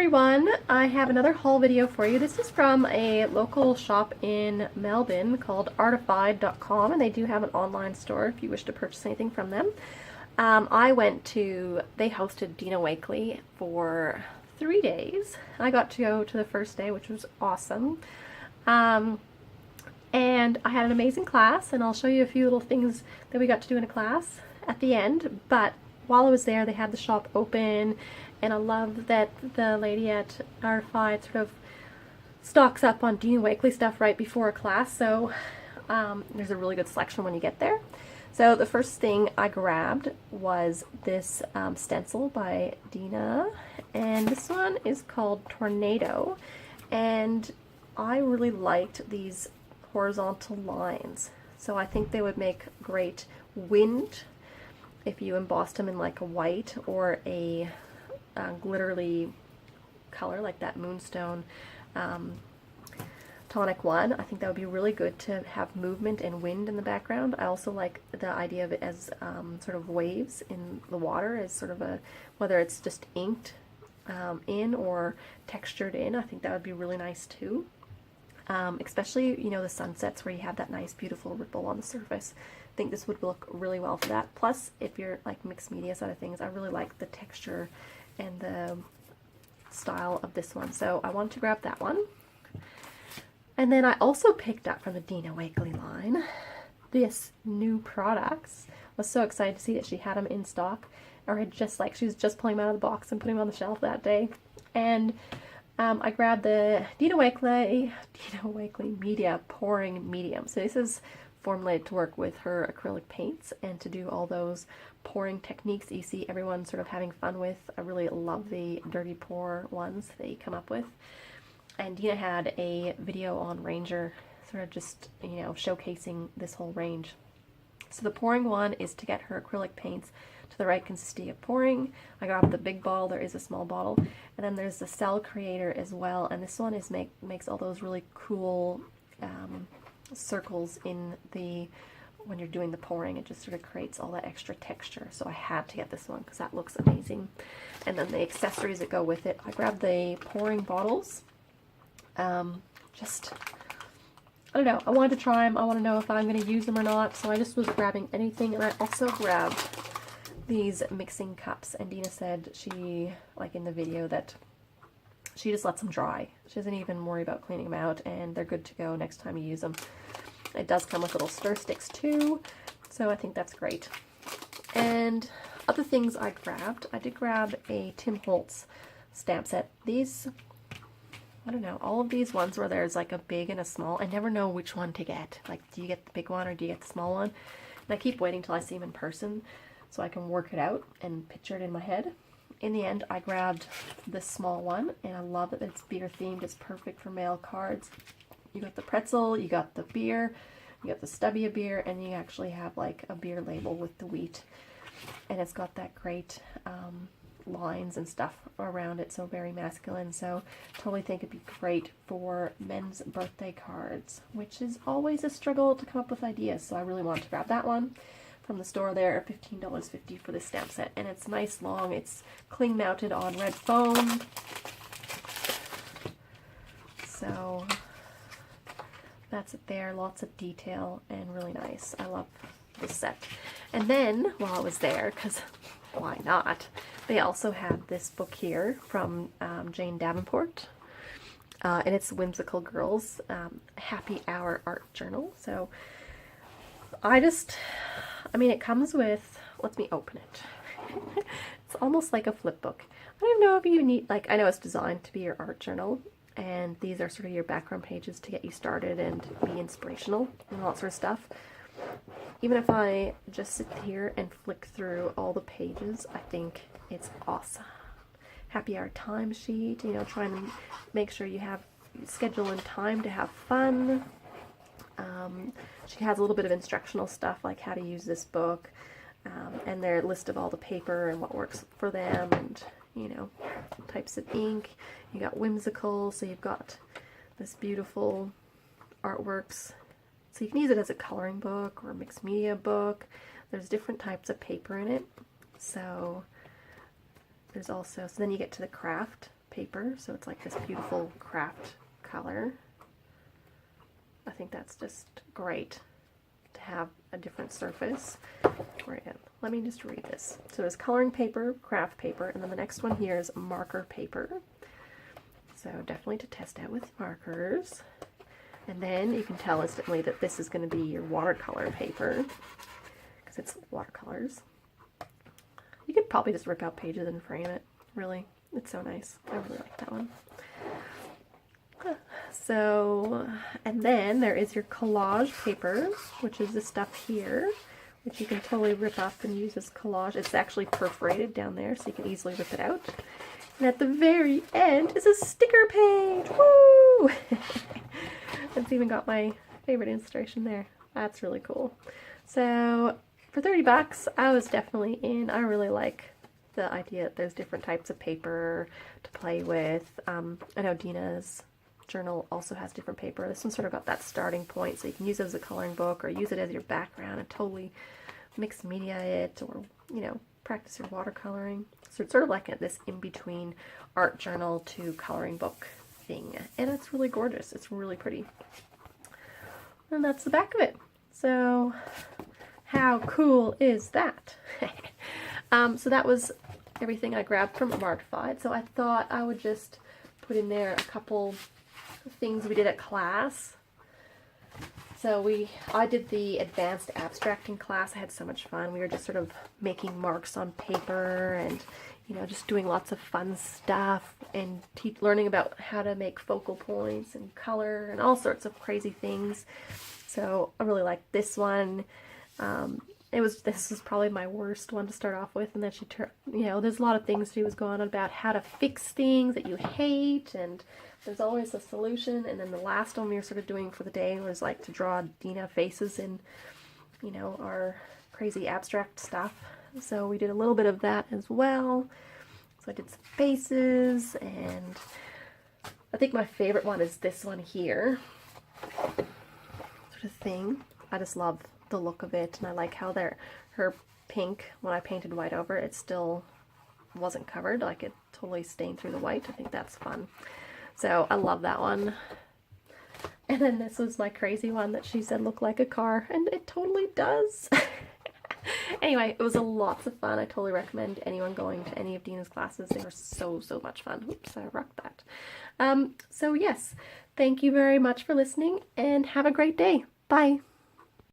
Everyone, I have another haul video for you. This is from a local shop in Melbourne called Artified.com, and they do have an online store if you wish to purchase anything from them. They hosted Dina Wakeley for 3 days. I got to go to the first day, which was awesome. And I had an amazing class, and I'll show you a few little things that we got to do in a class at the end. But while I was there, they had the shop open, and I love that the lady at Artified sort of stocks up on Dina Wakeley stuff right before a class, so there's a really good selection when you get there. So the first thing I grabbed was this stencil by Dina, and this one is called Tornado, and I really liked these horizontal lines, so I think they would make great wind if you embossed them in like a white or a glittery color like that Moonstone Tonic one. I think that would be really good to have movement and wind in the background. I also like the idea of it as sort of waves in the water, as sort of a, whether it's just inked in or textured in. I think that would be really nice too. Especially, you know, the sunsets where you have that nice beautiful ripple on the surface. I think this would look really well for that. Plus, if you're like mixed media side of things, I really like the texture and the style of this one. So I wanted to grab that one. And then I also picked up from the Dina Wakeley line this new products. I was so excited to see that she had them in stock, or had just like, she was just pulling them out of the box and putting them on the shelf that day. And I grabbed the Dina Wakeley Media Pouring Medium. So this is formulated to work with her acrylic paints and to do all those pouring techniques that you see everyone sort of having fun with. I really love the dirty pour ones they come up with. And Dina had a video on Ranger, sort of just, you know, showcasing this whole range. So the pouring one is to get her acrylic paints to the right consistency of pouring. I got the big bottle, there is a small bottle, and then there's the Cell Creator as well, and this one is makes all those really cool circles in the, when you're doing the pouring, it just sort of creates all that extra texture. So I had to get this one because that looks amazing. And then the accessories that go with it, I grabbed the pouring bottles. Just, I don't know, I wanted to try them. I want to know if I'm going to use them or not, so I just was grabbing anything. And I also grabbed these mixing cups, and Dina said she, like in the video, that she just lets them dry. She doesn't even worry about cleaning them out, and they're good to go next time you use them. It does come with little stir sticks too, so I think that's great. And other things I grabbed, I did grab a Tim Holtz stamp set. These, I don't know, all of these ones where there's like a big and a small, I never know which one to get. Like, do you get the big one or do you get the small one? And I keep waiting till I see them in person so I can work it out and picture it in my head. In the end, I grabbed this small one, and I love that it's beer themed. It's perfect for mail cards. You got the pretzel, you got the beer, you got the stubby of beer, and you actually have like a beer label with the wheat. And it's got that great lines and stuff around it, so very masculine. So totally think it'd be great for men's birthday cards, which is always a struggle to come up with ideas. So I really wanted to grab that one from the store there, $15.50 for this stamp set. And it's nice long, it's cling mounted on red foam. So that's it there, lots of detail and really nice. I love this set. And then while I was there, because why not, they also have this book here from Jane Davenport, and it's Whimsical Girls Happy Hour Art Journal. So I mean, it comes with, let me open it. It's almost like a flip book. I don't know if you need, like, I know it's designed to be your art journal, and these are sort of your background pages to get you started and be inspirational and all that sort of stuff. Even if I just sit here and flick through all the pages, I think it's awesome. Happy hour timesheet, you know, trying to make sure you have schedule and time to have fun. She has a little bit of instructional stuff like how to use this book, and their list of all the paper and what works for them, and, you know, types of ink. You got whimsical, so you've got this beautiful artworks. So you can use it as a coloring book or a mixed media book. There's different types of paper in it. So there's also, so then you get to the craft paper, so it's like this beautiful craft color. I think that's just great to have a different surface. Let me just read this. So there's coloring paper, craft paper, and then the next one here is marker paper. So definitely to test out with markers. And then you can tell instantly that this is going to be your watercolor paper, because it's watercolors. You could probably just rip out pages and frame it, really. It's so nice. I really like that one. So, and then there is your collage paper, which is this stuff here, which you can totally rip up and use as collage. It's actually perforated down there, so you can easily rip it out. And at the very end is a sticker page. Woo! It's even got my favorite illustration there. That's really cool. So for 30 bucks, I was definitely in. I really like the idea that there's different types of paper to play with. I know Dina's journal also has different paper. This one sort of got that starting point, so you can use it as a coloring book or use it as your background and totally mix media it, or, you know, practice your watercoloring. So it's sort of like this in-between art journal to coloring book thing, and it's really gorgeous. It's really pretty. And that's the back of it. So how cool is that? So that was everything I grabbed from Artified. So I thought I would just put in there a couple things we did at class. So I did the advanced abstracting class. I had so much fun. We were just sort of making marks on paper and, you know, just doing lots of fun stuff and learning about how to make focal points and color and all sorts of crazy things. So I really liked this one. This was probably my worst one to start off with, and then you know, there's a lot of things she was going on about how to fix things that you hate, and there's always a solution. And then the last one we were sort of doing for the day was like to draw Dina faces in, you know, our crazy abstract stuff. So we did a little bit of that as well. So I did some faces, and I think my favorite one is this one here, sort of thing. I just love the look of it, and I like how her pink, when I painted white over it, still wasn't covered, like it totally stained through the white. I think that's fun. So I love that one. And then this was my crazy one that she said looked like a car, and it totally does. Anyway, it was lots of fun. I totally recommend anyone going to any of Dina's classes. They were so much fun. Oops, I rocked that. So yes, thank you very much for listening, and have a great day. Bye.